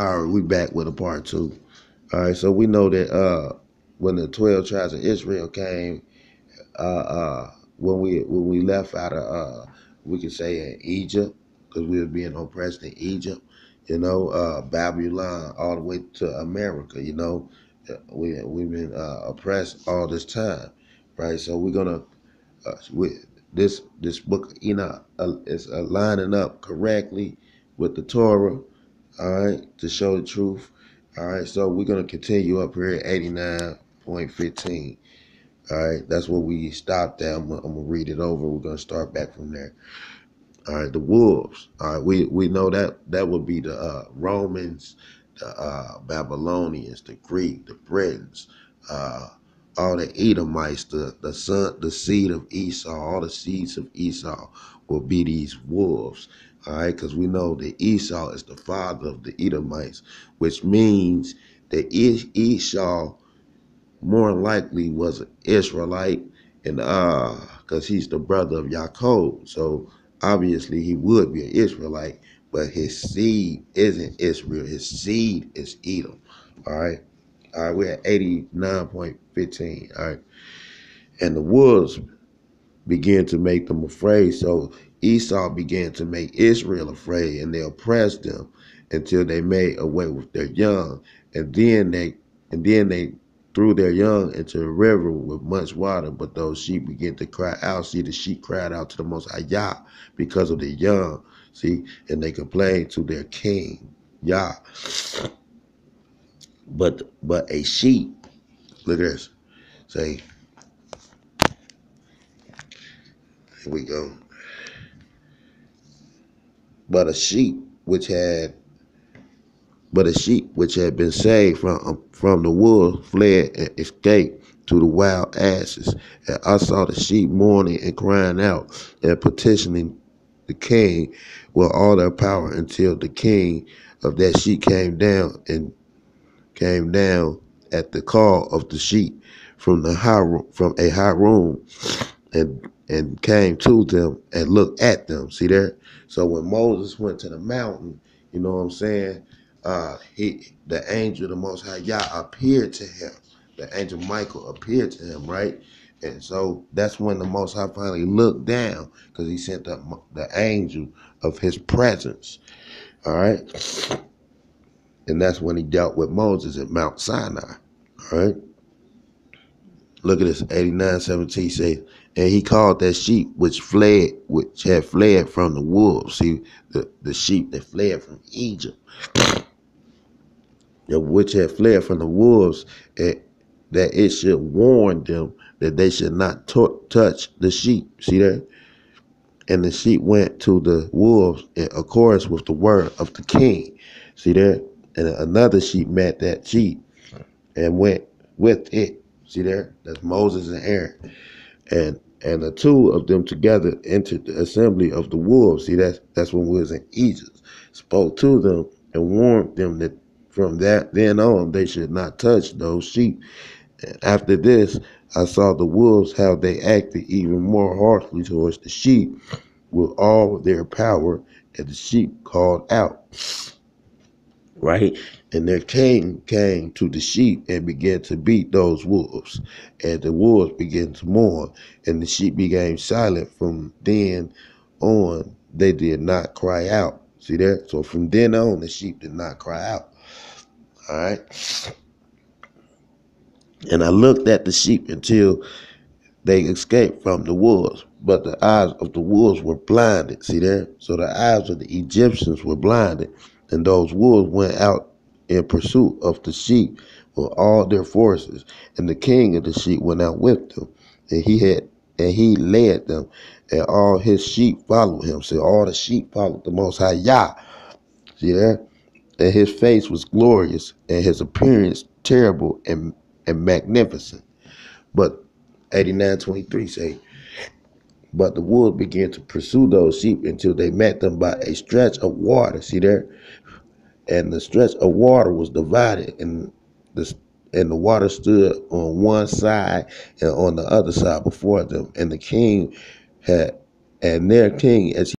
All right, we back with a part two. All right, so we know that when the 12 tribes of Israel came, when we left out of we could say in Egypt, because we were being oppressed in Egypt, Babylon all the way to America. We've been oppressed all this time, right? So we're gonna with this book of Enoch is lining up correctly with the Torah, all right, to show the truth. All right, so we're gonna continue up here at 89.15. All right, that's where we stopped at. I'm gonna read it over. We're gonna start back from there. All right, the wolves. All right, we know that would be the Romans, the Babylonians, the Greek, the Britons, all the Edomites, the seed of Esau, all the seeds of Esau will be these wolves. All right, because we know that Esau is the father of the Edomites, which means that Esau more likely was an Israelite, and because he's the brother of Yaakov, so obviously he would be an Israelite, but his seed isn't Israel. His seed is Edom. All right, we're at 89.15. All right, and the wolves began to make them afraid. So Esau began to make Israel afraid, and they oppressed them until they made away with their young, and then they threw their young into a river with much water. But those sheep began to cry out. See, the sheep cried out to the Most High Yah because of the young. See, and they complained to their king Yah. But a sheep, look at this. Say, here we go. But a sheep which had been saved from the wolves fled and escaped to the wild asses. And I saw the sheep mourning and crying out and petitioning the king with all their power until the king of that sheep came down at the call of the sheep from a high room and came to them and looked at them. See there? So when Moses went to the mountain, you know what I'm saying? The angel, the Most High Yah, appeared to him. The angel Michael appeared to him, right? And so that's when the Most High finally looked down, because he sent the angel of his presence. All right? And that's when he dealt with Moses at Mount Sinai. All right? Look at this, 89:17 say, and he called that sheep which had fled from the wolves. See, the sheep that fled from Egypt, which had fled from the wolves, that it should warn them that they should not touch the sheep. See that? And the sheep went to the wolves in accordance with the word of the king. See that? And another sheep met that sheep and went with it. See there? That's Moses and Aaron. And the two of them together entered the assembly of the wolves. See, that's when we was in Egypt. Spoke to them and warned them that from that then on they should not touch those sheep. And after this, I saw the wolves how they acted even more harshly towards the sheep with all their power, and the sheep called out. Right? And their king came to the sheep and began to beat those wolves. And the wolves began to mourn, and the sheep became silent. From then on, they did not cry out. See that? So from then on, the sheep did not cry out. All right? And I looked at the sheep until they escaped from the wolves, but the eyes of the wolves were blinded. See there? So the eyes of the Egyptians were blinded, and those wolves went out in pursuit of the sheep with all their forces, and the king of the sheep went out with them, and he led them, and all his sheep followed him. So all the sheep followed the Most High Yah. See there? And his face was glorious, and his appearance terrible and magnificent. But 89:23 say, but the wolves began to pursue those sheep until they met them by a stretch of water. See there? And the stretch of water was divided, and the water stood on one side and on the other side before them. And the king had, and their king, as